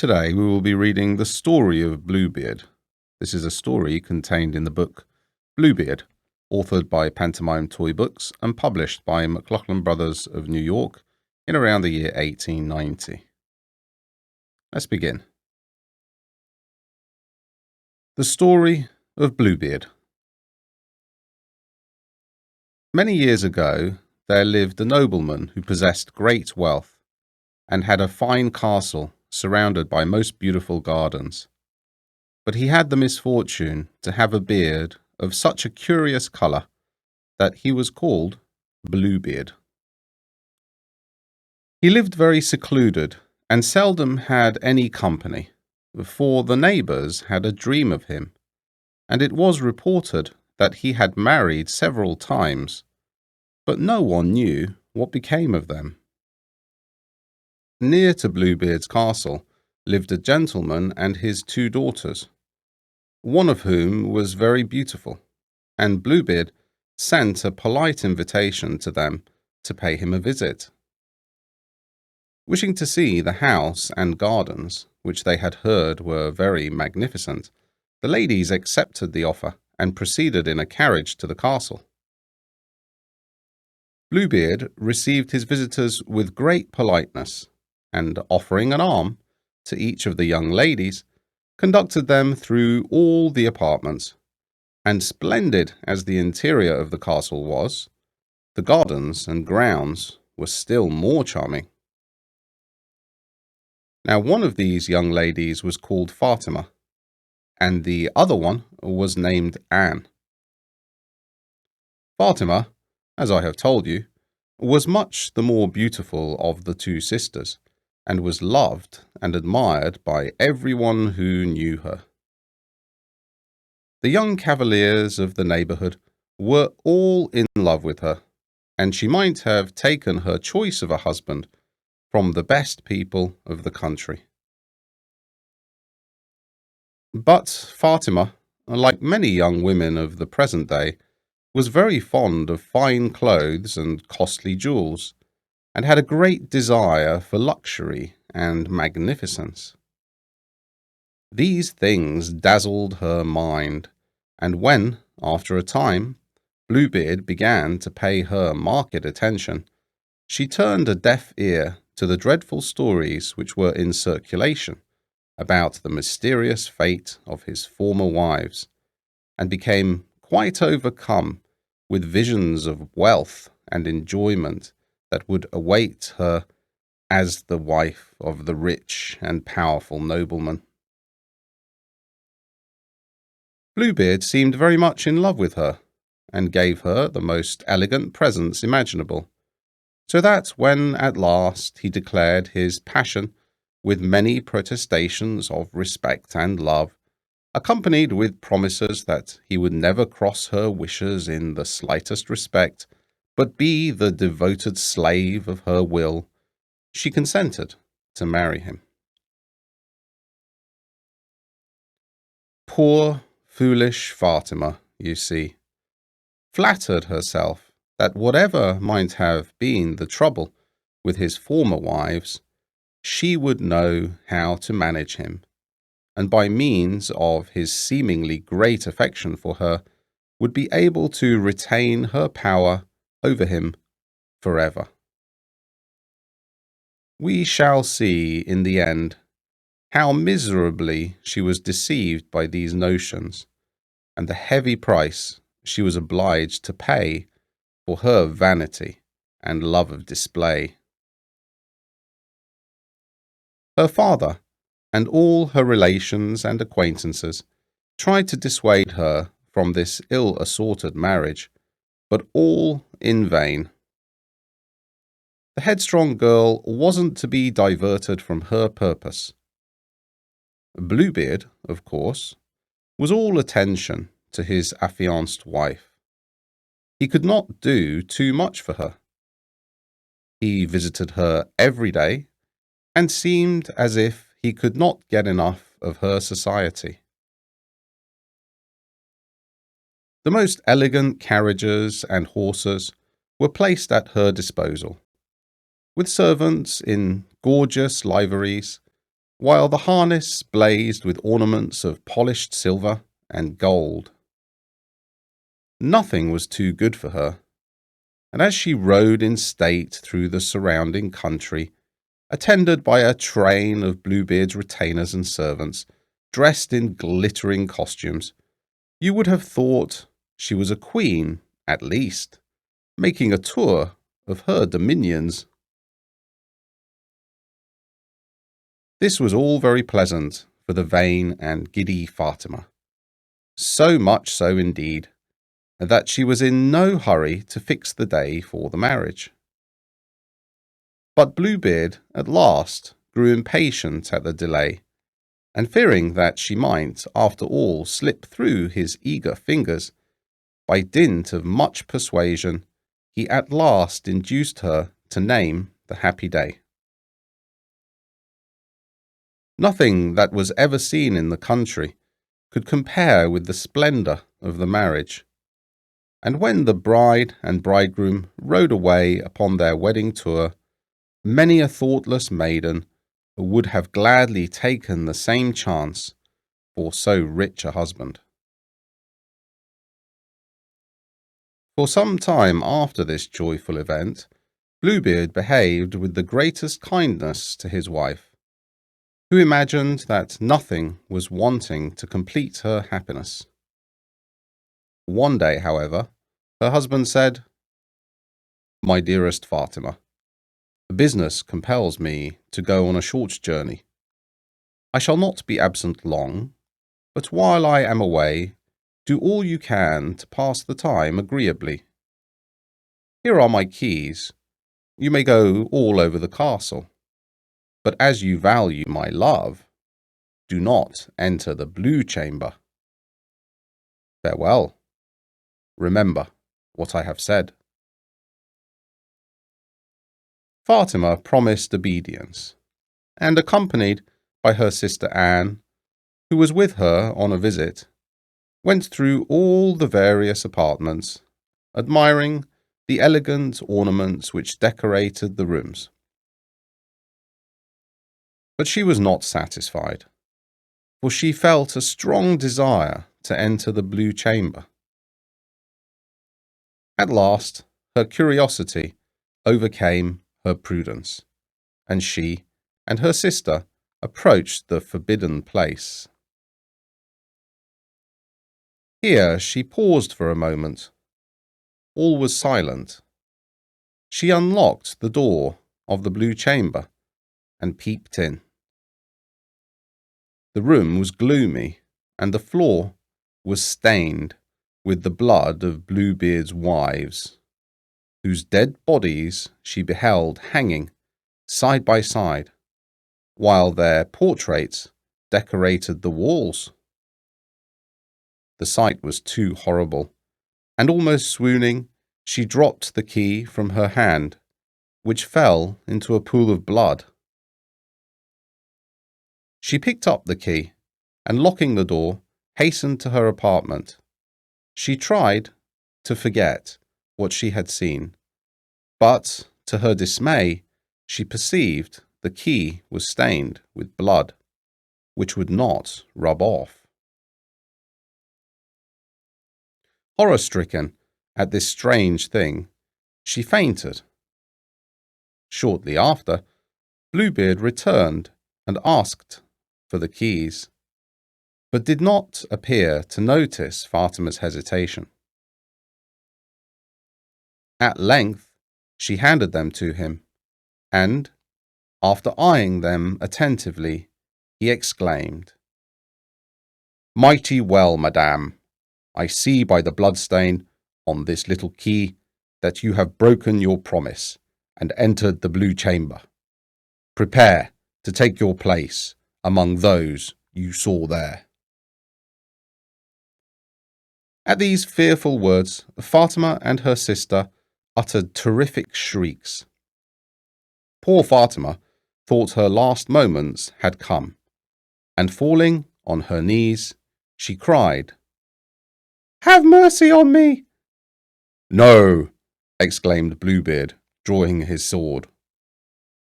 Today we will be reading The Story of Bluebeard. This is a story contained in the book Bluebeard, authored by Pantomime Toy Books and published by Mcloughlin Brothers of New York in around the year 1890. Let's begin. The Story of Bluebeard. Many years ago, there lived a nobleman who possessed great wealth and had a fine castle surrounded by most beautiful gardens. But he had the misfortune to have a beard of such a curious colour that he was called Bluebeard. He lived very secluded and seldom had any company, for the neighbours had a dream of him, and it was reported that he had married several times, but no one knew what became of them. Near to Bluebeard's castle lived a gentleman and his two daughters, one of whom was very beautiful, and Bluebeard sent a polite invitation to them to pay him a visit. Wishing to see the house and gardens, which they had heard were very magnificent, the ladies accepted the offer and proceeded in a carriage to the castle. Bluebeard received his visitors with great politeness, and offering an arm to each of the young ladies, conducted them through all the apartments, and splendid as the interior of the castle was, the gardens and grounds were still more charming. Now one of these young ladies was called Fatima, and the other one was named Anne. Fatima, as I have told you, was much the more beautiful of the two sisters, and was loved and admired by everyone who knew her. The young cavaliers of the neighbourhood were all in love with her, and she might have taken her choice of a husband from the best people of the country. But Fatima, like many young women of the present day, was very fond of fine clothes and costly jewels, and had a great desire for luxury and magnificence. These things dazzled her mind, and when, after a time, Bluebeard began to pay her marked attention, she turned a deaf ear to the dreadful stories which were in circulation about the mysterious fate of his former wives, and became quite overcome with visions of wealth and enjoyment that would await her as the wife of the rich and powerful nobleman. Bluebeard seemed very much in love with her, and gave her the most elegant presents imaginable, so that when at last he declared his passion with many protestations of respect and love, accompanied with promises that he would never cross her wishes in the slightest respect, but be the devoted slave of her will, she consented to marry him. Poor, foolish Fatima, you see, flattered herself that whatever might have been the trouble with his former wives, she would know how to manage him, and by means of his seemingly great affection for her, would be able to retain her power over him forever. We shall see in the end how miserably she was deceived by these notions, and the heavy price she was obliged to pay for her vanity and love of display. Her father and all her relations and acquaintances tried to dissuade her from this ill-assorted marriage, but all in vain. The headstrong girl wasn't to be diverted from her purpose. Bluebeard, of course, was all attention to his affianced wife. He could not do too much for her. He visited her every day, and seemed as if he could not get enough of her society. The most elegant carriages and horses were placed at her disposal, with servants in gorgeous liveries, while the harness blazed with ornaments of polished silver and gold. Nothing was too good for her, and as she rode in state through the surrounding country, attended by a train of Bluebeard's retainers and servants, dressed in glittering costumes, you would have thought she was a queen, at least, making a tour of her dominions. This was all very pleasant for the vain and giddy Fatima, so much so indeed that she was in no hurry to fix the day for the marriage. But Bluebeard at last grew impatient at the delay, and fearing that she might, after all, slip through his eager fingers, by dint of much persuasion, he at last induced her to name the happy day. Nothing that was ever seen in the country could compare with the splendour of the marriage, and when the bride and bridegroom rode away upon their wedding tour, many a thoughtless maiden would have gladly taken the same chance for so rich a husband. For some time after this joyful event, Bluebeard behaved with the greatest kindness to his wife, who imagined that nothing was wanting to complete her happiness. One day, however, her husband said, "My dearest Fatima, business compels me to go on a short journey. I shall not be absent long, but while I am away, do all you can to pass the time agreeably. Here are my keys. You may go all over the castle, but as you value my love, do not enter the blue chamber. Farewell. Remember what I have said." Fatima promised obedience, and accompanied by her sister Anne, who was with her on a visit, went through all the various apartments, admiring the elegant ornaments which decorated the rooms. But she was not satisfied, for she felt a strong desire to enter the blue chamber. At last, her curiosity overcame her prudence, and she and her sister approached the forbidden place. Here she paused for a moment. All was silent. She unlocked the door of the blue chamber and peeped in. The room was gloomy, and the floor was stained with the blood of Bluebeard's wives, whose dead bodies she beheld hanging side by side, while their portraits decorated the walls. The sight was too horrible, and almost swooning, she dropped the key from her hand, which fell into a pool of blood. She picked up the key, and locking the door, hastened to her apartment. She tried to forget what she had seen, but, to her dismay, she perceived the key was stained with blood, which would not rub off. Horror-stricken at this strange thing, she fainted. Shortly after, Bluebeard returned and asked for the keys, but did not appear to notice Fatima's hesitation. At length, she handed them to him, and, after eyeing them attentively, he exclaimed, "Mighty well, madame. I see by the bloodstain on this little key that you have broken your promise and entered the blue chamber. Prepare to take your place among those you saw there." At these fearful words, Fatima and her sister uttered terrific shrieks. Poor Fatima thought her last moments had come, and falling on her knees, she cried, "Have mercy on me!" "No," exclaimed Bluebeard, drawing his sword.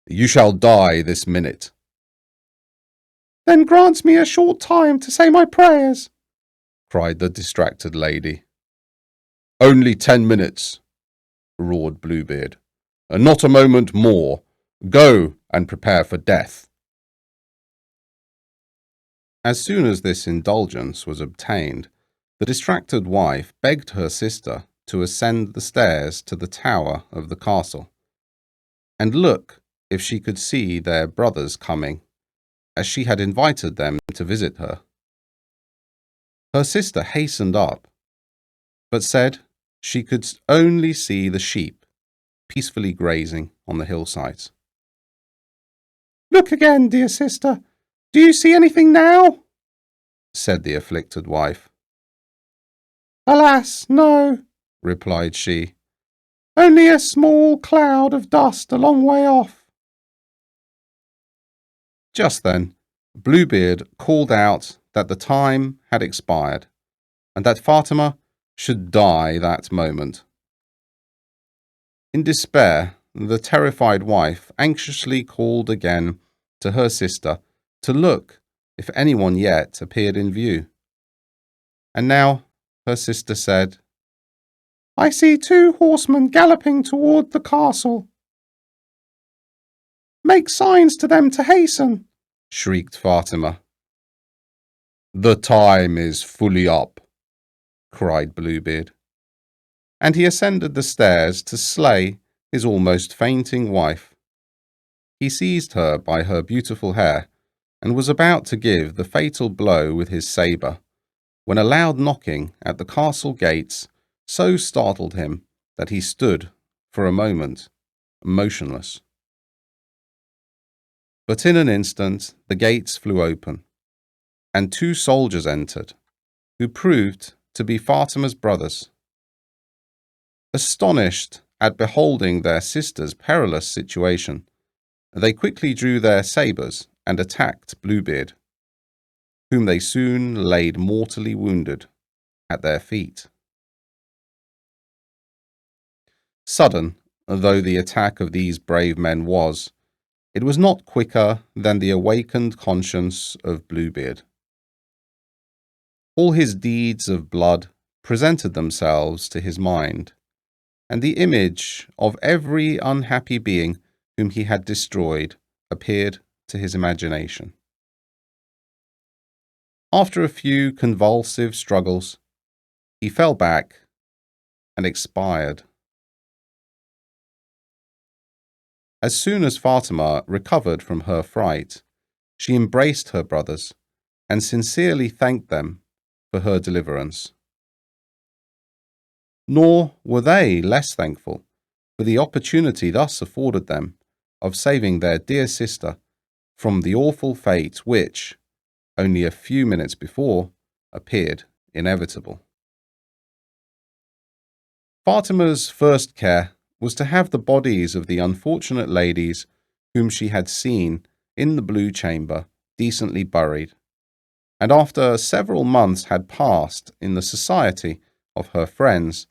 "You shall die this minute." Then grant me a short time to say my prayers, cried the distracted lady. Only 10 minutes, roared Bluebeard, and not a moment more. Go and prepare for death. As soon as this indulgence was obtained, the distracted wife begged her sister to ascend the stairs to the tower of the castle, and look if she could see their brothers coming, as she had invited them to visit her. Her sister hastened up, but said she could only see the sheep peacefully grazing on the hillsides. Look again, dear sister. Do you see anything now? Said the afflicted wife. Alas, no, replied she. Only a small cloud of dust a long way off. Just then, Bluebeard called out that the time had expired, and that Fatima should die that moment. In despair, the terrified wife anxiously called again to her sister to look if anyone yet appeared in view. And now her sister said, I see 2 horsemen galloping toward the castle. Make signs to them to hasten, shrieked Fatima. The time is fully up, cried Bluebeard, and he ascended the stairs to slay his almost fainting wife. He seized her by her beautiful hair and was about to give the fatal blow with his sabre, when a loud knocking at the castle gates so startled him that he stood for a moment motionless. But in an instant the gates flew open, and 2 soldiers entered, who proved to be Fatima's brothers. Astonished at beholding their sister's perilous situation, they quickly drew their sabres and attacked Bluebeard, whom they soon laid mortally wounded at their feet. Sudden though the attack of these brave men was, it was not quicker than the awakened conscience of Bluebeard. All his deeds of blood presented themselves to his mind, and the image of every unhappy being whom he had destroyed appeared to his imagination. After a few convulsive struggles, he fell back and expired. As soon as Fatima recovered from her fright, she embraced her brothers and sincerely thanked them for her deliverance. Nor were they less thankful for the opportunity thus afforded them of saving their dear sister from the awful fate which, only a few minutes before, appeared inevitable. Fatima's first care was to have the bodies of the unfortunate ladies whom she had seen in the Blue Chamber decently buried, and after several months had passed in the society of her friends,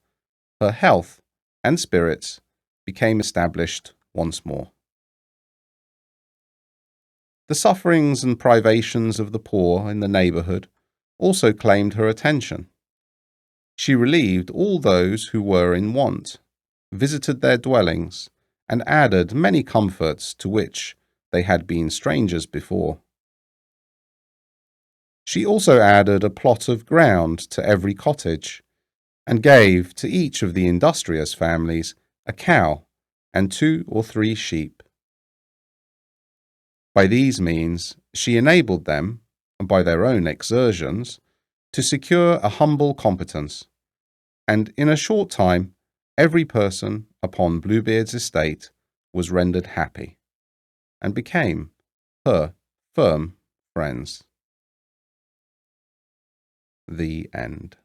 her health and spirits became established once more. The sufferings and privations of the poor in the neighbourhood also claimed her attention. She relieved all those who were in want, visited their dwellings, and added many comforts to which they had been strangers before. She also added a plot of ground to every cottage, and gave to each of the industrious families a cow and 2 or 3 sheep. By these means she enabled them, by their own exertions, to secure a humble competence, and in a short time every person upon Bluebeard's estate was rendered happy, and became her firm friends. The end.